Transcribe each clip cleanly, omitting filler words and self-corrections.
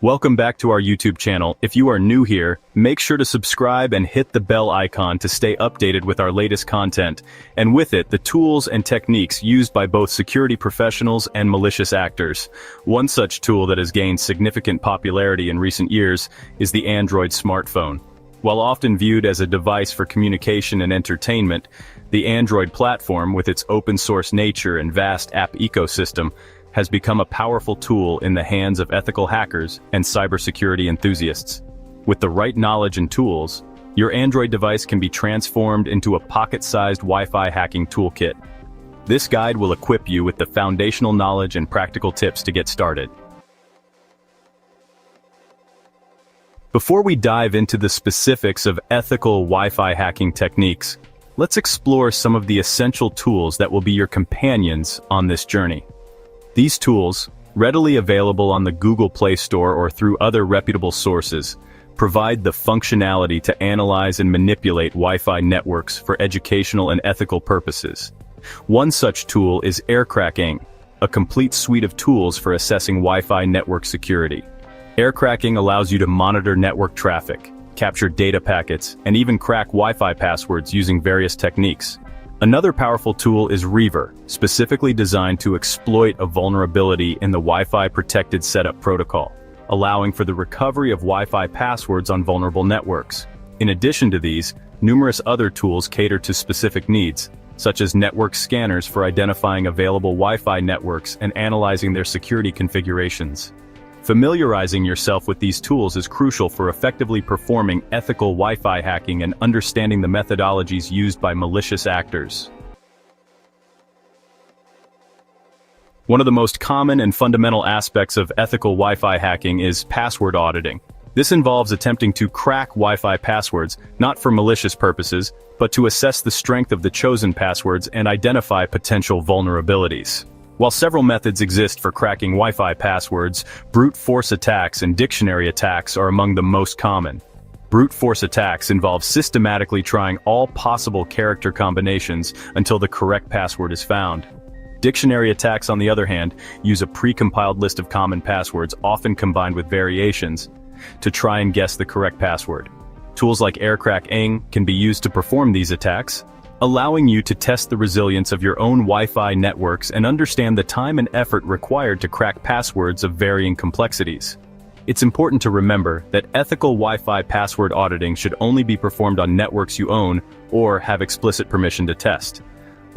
Welcome back to our YouTube channel. If you are new here, make sure to subscribe and hit the bell icon to stay updated with our latest content, and with it, the tools and techniques used by both security professionals and malicious actors. One such tool that has gained significant popularity in recent years is the Android smartphone. While often viewed as a device for communication and entertainment, the Android platform, with its open-source nature and vast app ecosystem, has become a powerful tool in the hands of ethical hackers and cybersecurity enthusiasts. With the right knowledge and tools, your Android device can be transformed into a pocket-sized Wi-Fi hacking toolkit. This guide will equip you with the foundational knowledge and practical tips to get started. Before we dive into the specifics of ethical Wi-Fi hacking techniques, let's explore some of the essential tools that will be your companions on this journey. These tools, readily available on the Google Play Store or through other reputable sources, provide the functionality to analyze and manipulate Wi-Fi networks for educational and ethical purposes. One such tool is Aircrack-ng, a complete suite of tools for assessing Wi-Fi network security. Aircrack-ng allows you to monitor network traffic, capture data packets, and even crack Wi-Fi passwords using various techniques. Another powerful tool is Reaver, specifically designed to exploit a vulnerability in the Wi-Fi protected setup protocol, allowing for the recovery of Wi-Fi passwords on vulnerable networks. In addition to these, numerous other tools cater to specific needs, such as network scanners for identifying available Wi-Fi networks and analyzing their security configurations. Familiarizing yourself with these tools is crucial for effectively performing ethical Wi-Fi hacking and understanding the methodologies used by malicious actors. One of the most common and fundamental aspects of ethical Wi-Fi hacking is password auditing. This involves attempting to crack Wi-Fi passwords, not for malicious purposes, but to assess the strength of the chosen passwords and identify potential vulnerabilities. While several methods exist for cracking Wi-Fi passwords, brute force attacks and dictionary attacks are among the most common. Brute force attacks involve systematically trying all possible character combinations until the correct password is found. Dictionary attacks, on the other hand, use a pre-compiled list of common passwords, often combined with variations, to try and guess the correct password. Tools like Aircrack-ng can be used to perform these attacks, allowing you to test the resilience of your own Wi-Fi networks and understand the time and effort required to crack passwords of varying complexities. It's important to remember that ethical Wi-Fi password auditing should only be performed on networks you own or have explicit permission to test.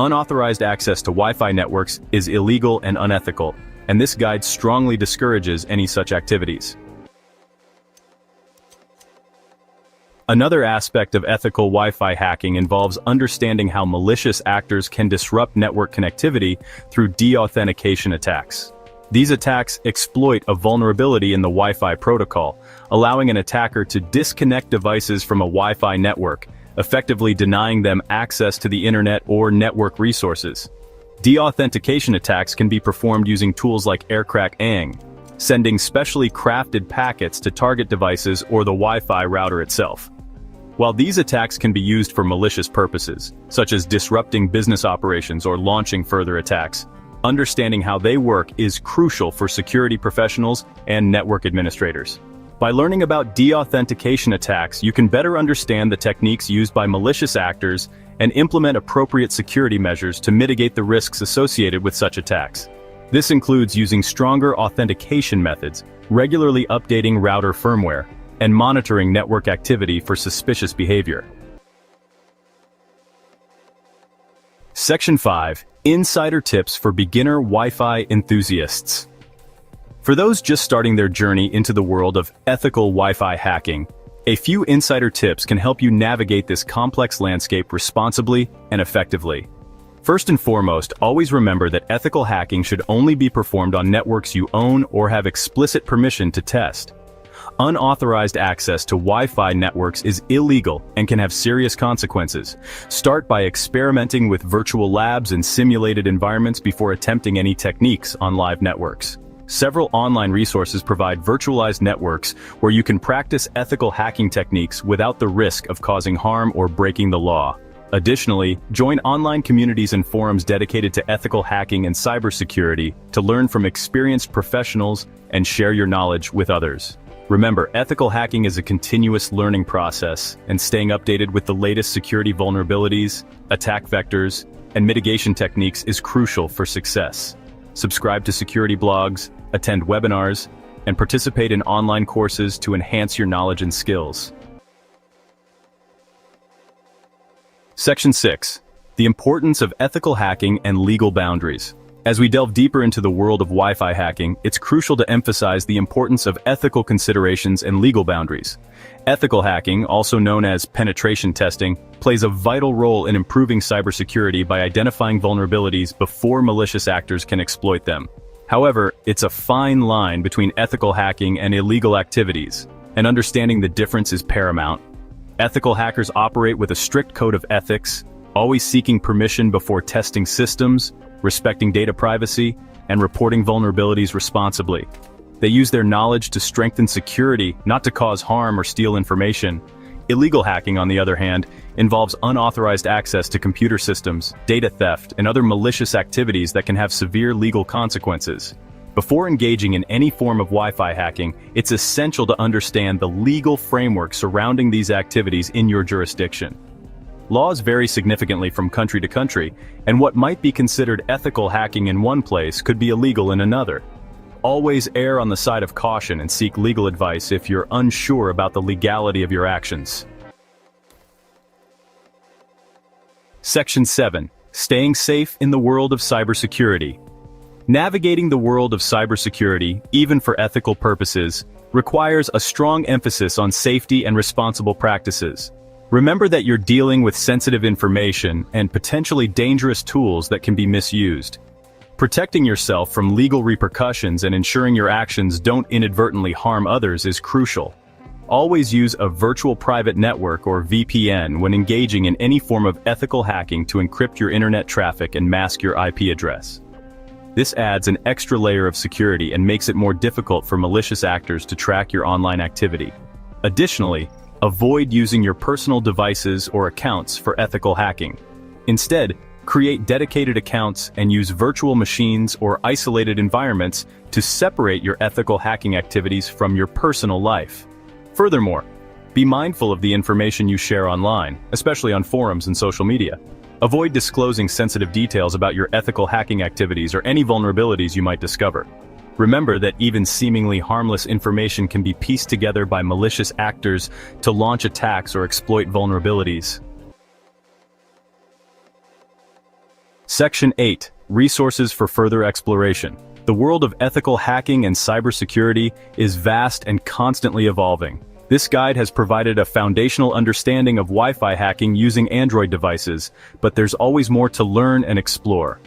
Unauthorized access to Wi-Fi networks is illegal and unethical, and this guide strongly discourages any such activities. Another aspect of ethical Wi-Fi hacking involves understanding how malicious actors can disrupt network connectivity through deauthentication attacks. These attacks exploit a vulnerability in the Wi-Fi protocol, allowing an attacker to disconnect devices from a Wi-Fi network, effectively denying them access to the internet or network resources. Deauthentication attacks can be performed using tools like Aircrack-ng, sending specially crafted packets to target devices or the Wi-Fi router itself. While these attacks can be used for malicious purposes, such as disrupting business operations or launching further attacks, understanding how they work is crucial for security professionals and network administrators. By learning about deauthentication attacks, you can better understand the techniques used by malicious actors and implement appropriate security measures to mitigate the risks associated with such attacks. This includes using stronger authentication methods, regularly updating router firmware, and monitoring network activity for suspicious behavior. Section 5. Insider Tips for Beginner Wi-Fi Enthusiasts. For those just starting their journey into the world of ethical Wi-Fi hacking, a few insider tips can help you navigate this complex landscape responsibly and effectively. First and foremost, always remember that ethical hacking should only be performed on networks you own or have explicit permission to test. Unauthorized access to Wi-Fi networks is illegal and can have serious consequences. Start by experimenting with virtual labs and simulated environments before attempting any techniques on live networks. Several online resources provide virtualized networks where you can practice ethical hacking techniques without the risk of causing harm or breaking the law. Additionally, join online communities and forums dedicated to ethical hacking and cybersecurity to learn from experienced professionals and share your knowledge with others. Remember, ethical hacking is a continuous learning process, and staying updated with the latest security vulnerabilities, attack vectors, and mitigation techniques is crucial for success. Subscribe to security blogs, attend webinars, and participate in online courses to enhance your knowledge and skills. Section 6. The importance of ethical hacking and legal boundaries. As we delve deeper into the world of Wi-Fi hacking, it's crucial to emphasize the importance of ethical considerations and legal boundaries. Ethical hacking, also known as penetration testing, plays a vital role in improving cybersecurity by identifying vulnerabilities before malicious actors can exploit them. However, it's a fine line between ethical hacking and illegal activities, and understanding the difference is paramount. Ethical hackers operate with a strict code of ethics, always seeking permission before testing systems, respecting data privacy, and reporting vulnerabilities responsibly. They use their knowledge to strengthen security, not to cause harm or steal information. Illegal hacking, on the other hand, involves unauthorized access to computer systems, data theft, and other malicious activities that can have severe legal consequences. Before engaging in any form of Wi-Fi hacking, it's essential to understand the legal framework surrounding these activities in your jurisdiction. Laws vary significantly from country to country, and what might be considered ethical hacking in one place could be illegal in another. Always err on the side of caution and seek legal advice if you're unsure about the legality of your actions. Section 7. Staying safe in the world of cybersecurity. Navigating the world of cybersecurity, even for ethical purposes, requires a strong emphasis on safety and responsible practices. Remember that you're dealing with sensitive information and potentially dangerous tools that can be misused. Protecting yourself from legal repercussions and ensuring your actions don't inadvertently harm others is crucial. Always use a virtual private network or VPN when engaging in any form of ethical hacking to encrypt your internet traffic and mask your IP address. This adds an extra layer of security and makes it more difficult for malicious actors to track your online activity. Additionally, avoid using your personal devices or accounts for ethical hacking. Instead, create dedicated accounts and use virtual machines or isolated environments to separate your ethical hacking activities from your personal life. Furthermore, be mindful of the information you share online, especially on forums and social media. Avoid disclosing sensitive details about your ethical hacking activities or any vulnerabilities you might discover. Remember that even seemingly harmless information can be pieced together by malicious actors to launch attacks or exploit vulnerabilities. Section 8. Resources for further exploration. The world of ethical hacking and cybersecurity is vast and constantly evolving. This guide has provided a foundational understanding of Wi-Fi hacking using Android devices, but there's always more to learn and explore.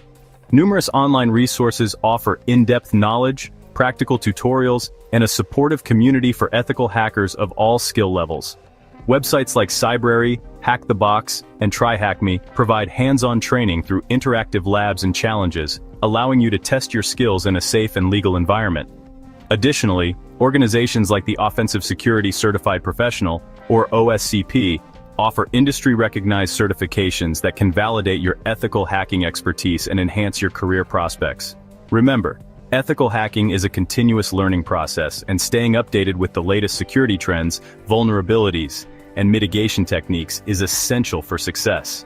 Numerous online resources offer in-depth knowledge, practical tutorials, and a supportive community for ethical hackers of all skill levels. Websites like Cybrary, Hack the Box, and TryHackMe provide hands-on training through interactive labs and challenges, allowing you to test your skills in a safe and legal environment. Additionally, organizations like the Offensive Security Certified Professional, or OSCP, offer industry-recognized certifications that can validate your ethical hacking expertise and enhance your career prospects. Remember, ethical hacking is a continuous learning process, and staying updated with the latest security trends, vulnerabilities, and mitigation techniques is essential for success.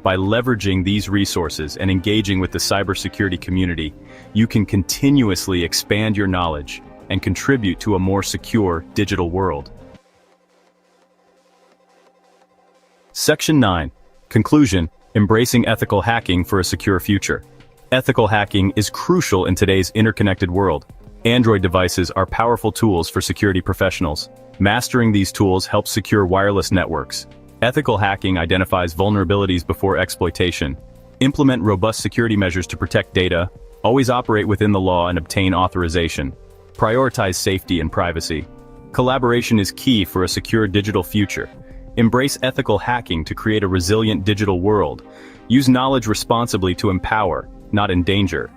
By leveraging these resources and engaging with the cybersecurity community, you can continuously expand your knowledge and contribute to a more secure digital world. Section 9. Conclusion: Embracing ethical hacking for a secure future. Ethical hacking is crucial in today's interconnected world. Android devices are powerful tools for security professionals. Mastering these tools helps secure wireless networks. Ethical hacking identifies vulnerabilities before exploitation. Implement robust security measures to protect data. Always operate within the law and obtain authorization. Prioritize safety and privacy. Collaboration is key for a secure digital future. Embrace ethical hacking to create a resilient digital world. Use knowledge responsibly to empower, not endanger.